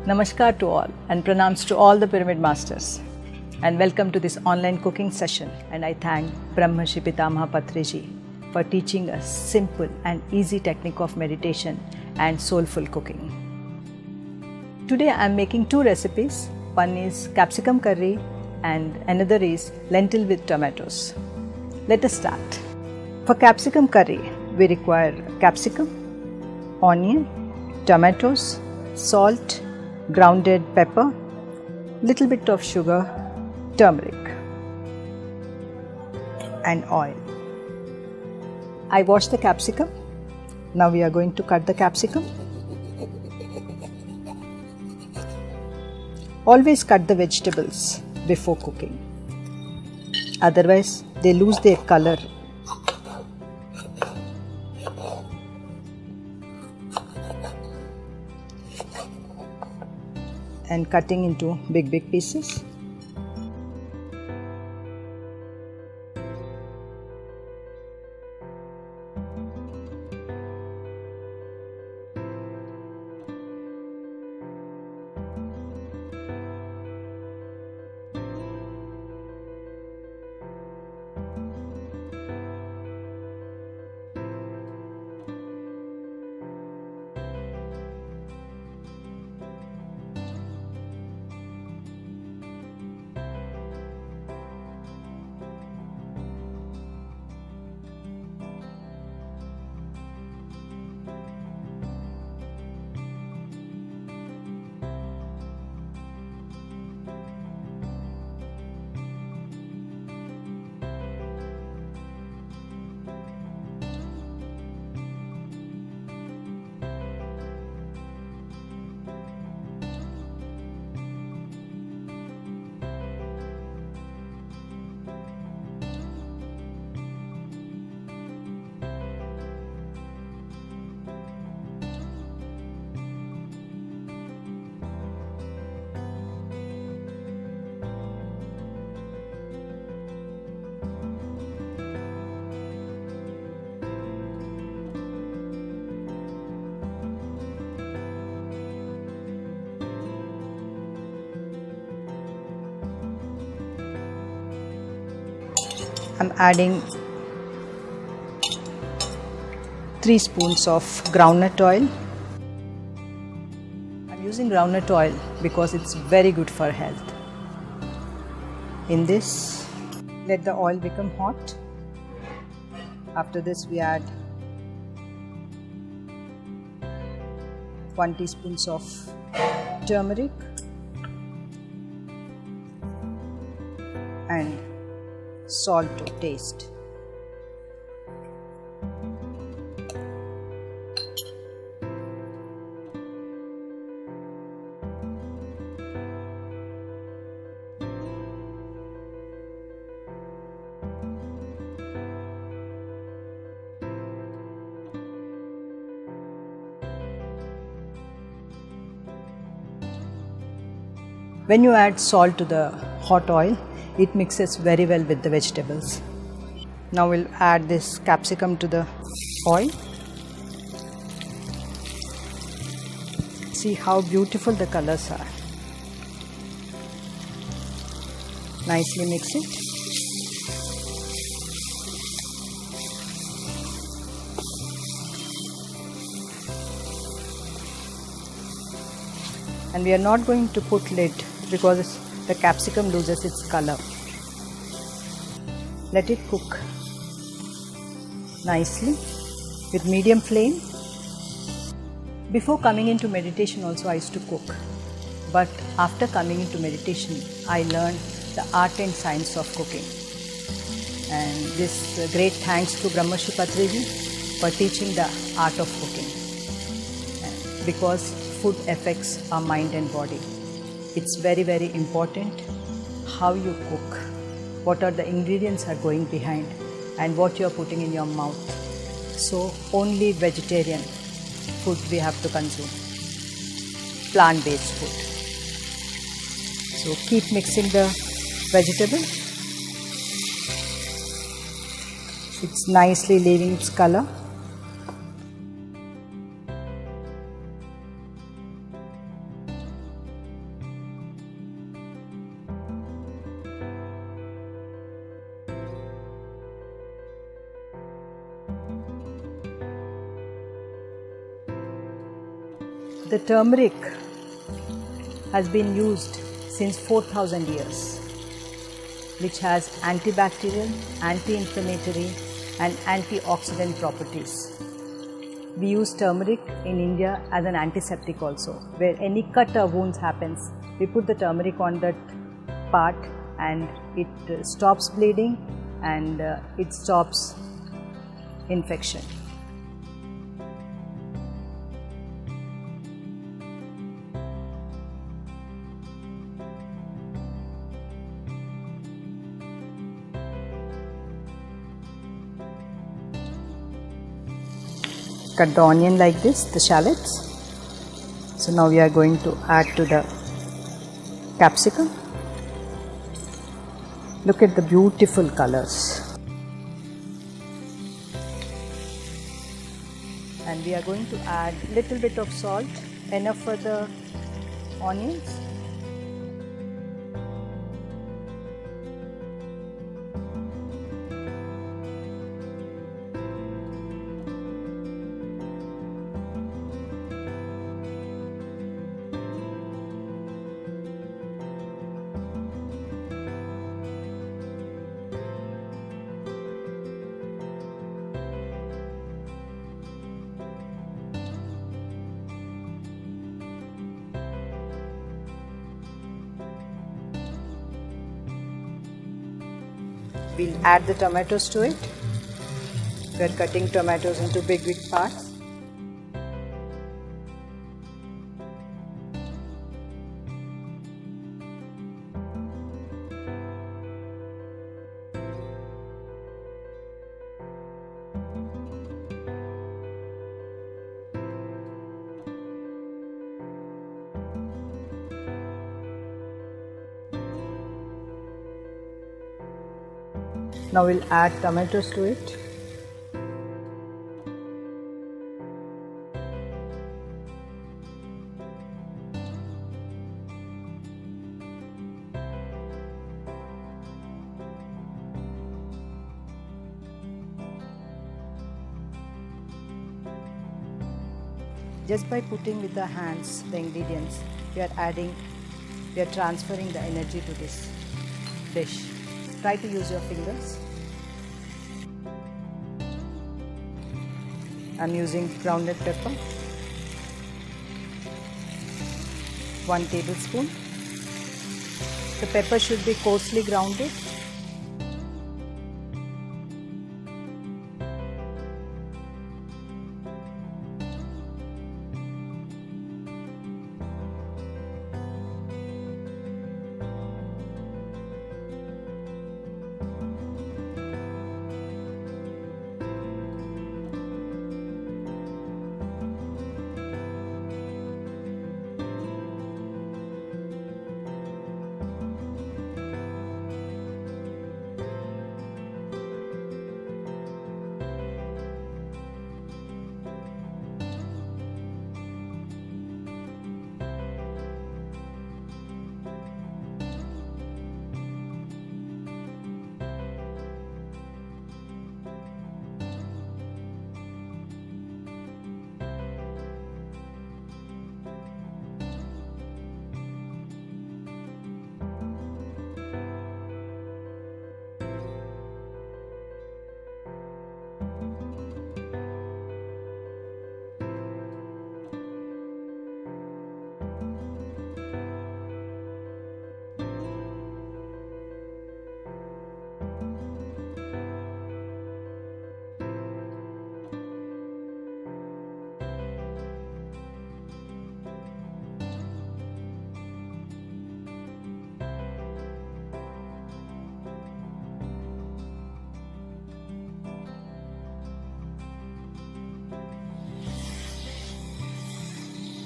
Namaskar to all and pranams to all the Pyramid Masters, and welcome to this online cooking session. And I thank Brahmarshi Pitamaha Patriji for teaching us simple and easy technique of meditation and soulful cooking. Today I am making two recipes. One is capsicum curry and another is lentil with tomatoes. Let us start. For capsicum curry, we require capsicum, onion, tomatoes, salt, grounded pepper, little bit of sugar, turmeric and oil. I washed the capsicum. Now we are going to cut the capsicum. Always cut the vegetables before cooking, otherwise they lose their color. And cutting into big pieces. I'm adding 3 spoons of groundnut oil. I'm using groundnut oil because it's very good for health. In this, let the oil become hot. After this, we add 1 teaspoon of turmeric and salt to taste. When you add salt to the hot oil, it mixes very well with the vegetables. Now we'll add this capsicum to the oil. See how beautiful the colors are. Nicely mix it. And we are not going to put lid because the capsicum loses its color. Let it cook nicely with medium flame. Before coming into meditation also I used to cook, but after coming into meditation I learned the art and science of cooking. And this great thanks to Brahmarshi Patriji for teaching the art of cooking. And because food affects our mind and body, it's very important how you cook, what are the ingredients are going behind and what you are putting in your mouth. So only vegetarian food we have to consume, plant-based food. So keep mixing the vegetable. It's nicely leaving its color. The turmeric has been used since 4000 years, which has antibacterial, anti-inflammatory and antioxidant properties. We use turmeric in India as an antiseptic also. Where any cut or wounds happens, we put the turmeric on that part and it stops bleeding and it stops infection. Cut the onion like this, the shallots. So now we are going to add to the capsicum. Look at the beautiful colors. And we are going to add little bit of salt, enough for the onions. We'll add the tomatoes to it. We're cutting tomatoes into big parts. Now we'll add tomatoes to it. Just by putting with the hands the ingredients, we are transferring the energy to this dish. Try to use your fingers. I'm using grounded pepper, 1 tablespoon. The pepper should be coarsely grounded.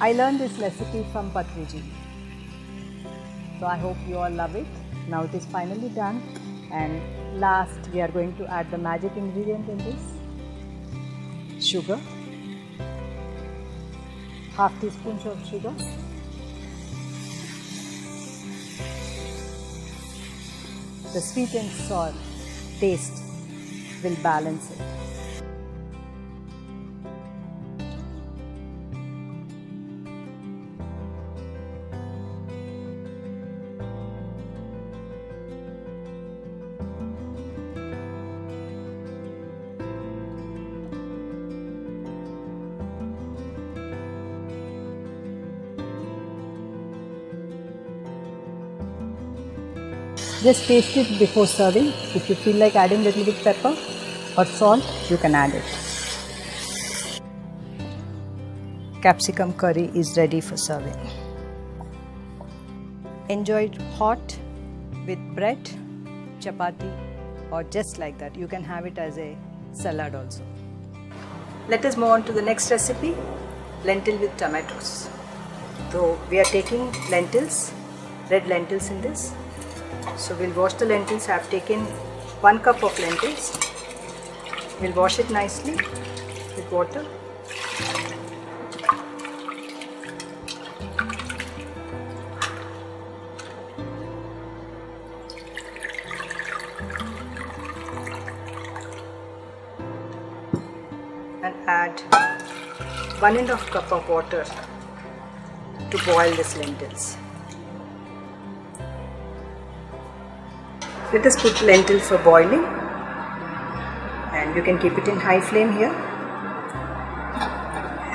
I learned this recipe from Patriji. So I hope you all love it. Now it is finally done, and last we are going to add the magic ingredient in this. Sugar. Half teaspoon of sugar. The sweet and sour taste will balance it. Just taste it before serving. If you feel like adding a little bit pepper or salt, you can add it. Capsicum curry is ready for serving. Enjoy it hot with bread, chapati, or just like that. You can have it as a salad also. Let us move on to the next recipe, lentil with tomatoes. So we are taking lentils, red lentils in this. So we'll wash the lentils. I have taken 1 cup of lentils. We'll wash it nicely with water. And add 1½ cup of water to boil these lentils. Let us put lentil for boiling, and you can keep it in high flame here.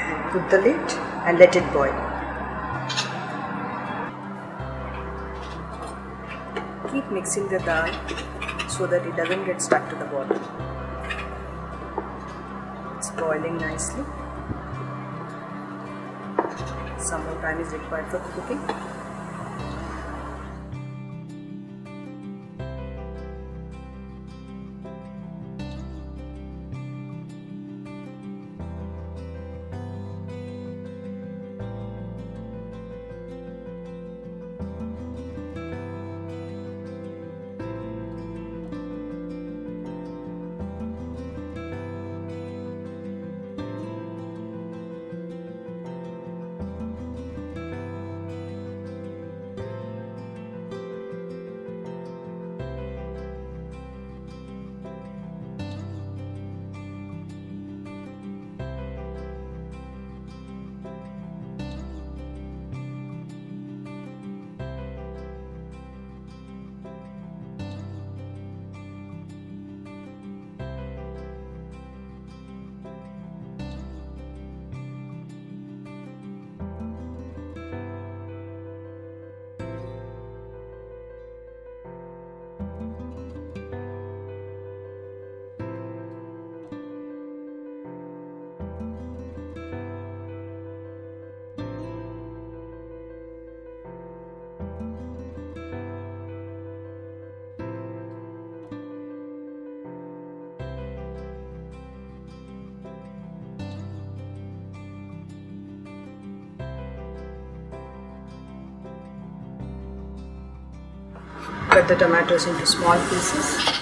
And put the lid and let it boil. Keep mixing the dal so that it doesn't get stuck to the bottom. It's boiling nicely. Some more time is required for cooking. Cut the tomatoes into small pieces.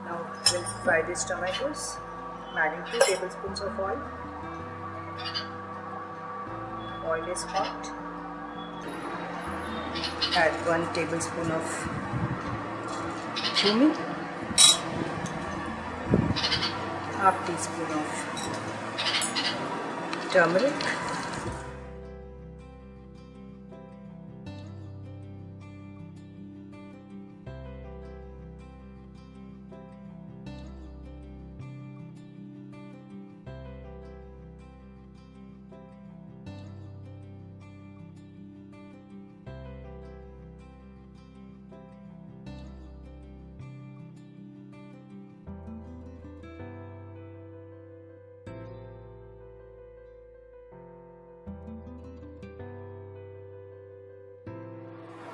Now we'll fry these tomatoes. I'm adding 2 tablespoons of oil. Oil is hot. Add 1 tablespoon of cumin, ½ teaspoon of turmeric,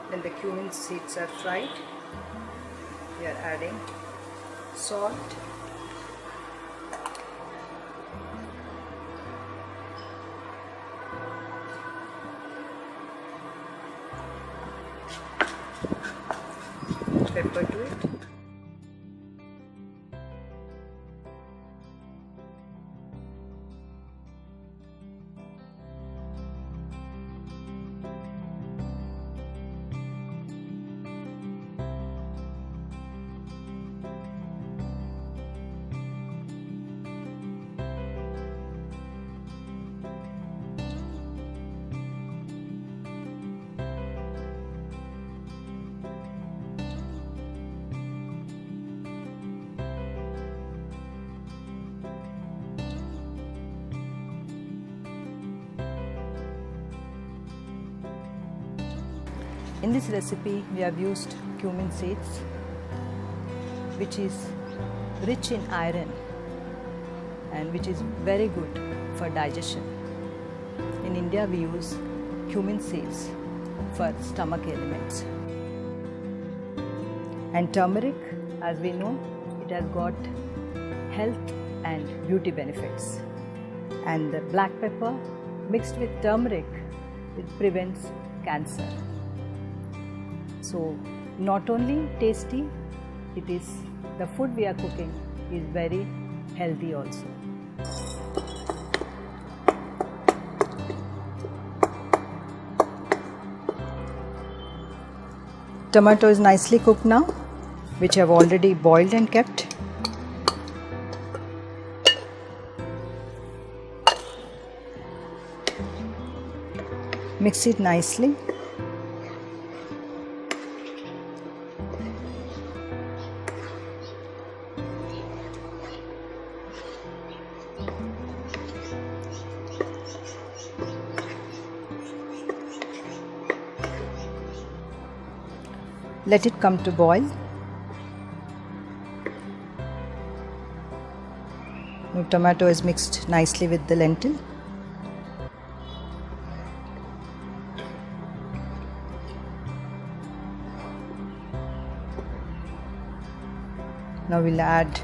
When the cumin seeds are fried, we are adding salt, pepper to it, In this recipe, we have used cumin seeds, which is rich in iron and which is very good for digestion. In India, we use cumin seeds for stomach ailments. And turmeric, as we know, it has got health and beauty benefits. And the black pepper mixed with turmeric, it prevents cancer. So not only tasty, it is the food we are cooking is very healthy also. Tomato is nicely cooked now, which I have already boiled and kept. Mix it nicely. Let it come to boil. Now tomato is mixed nicely with the lentil. Now we'll add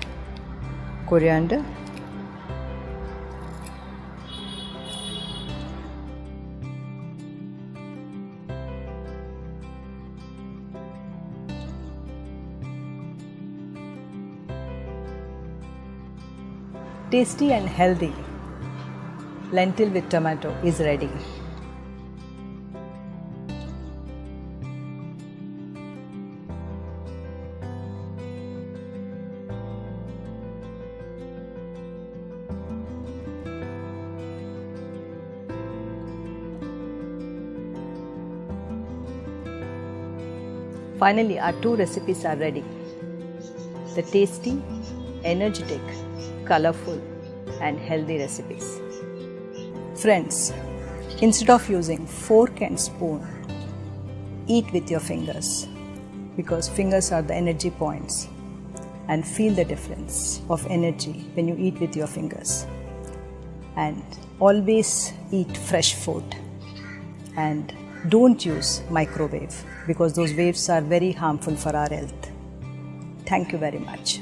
coriander. Tasty and healthy lentil with tomato is ready. Finally, our two recipes are ready. The tasty, energetic, colorful and healthy recipes. Friends, instead of using fork and spoon, eat with your fingers, because fingers are the energy points, and feel the difference of energy when you eat with your fingers. And always eat fresh food and don't use microwave, because those waves are very harmful for our health. Thank you very much.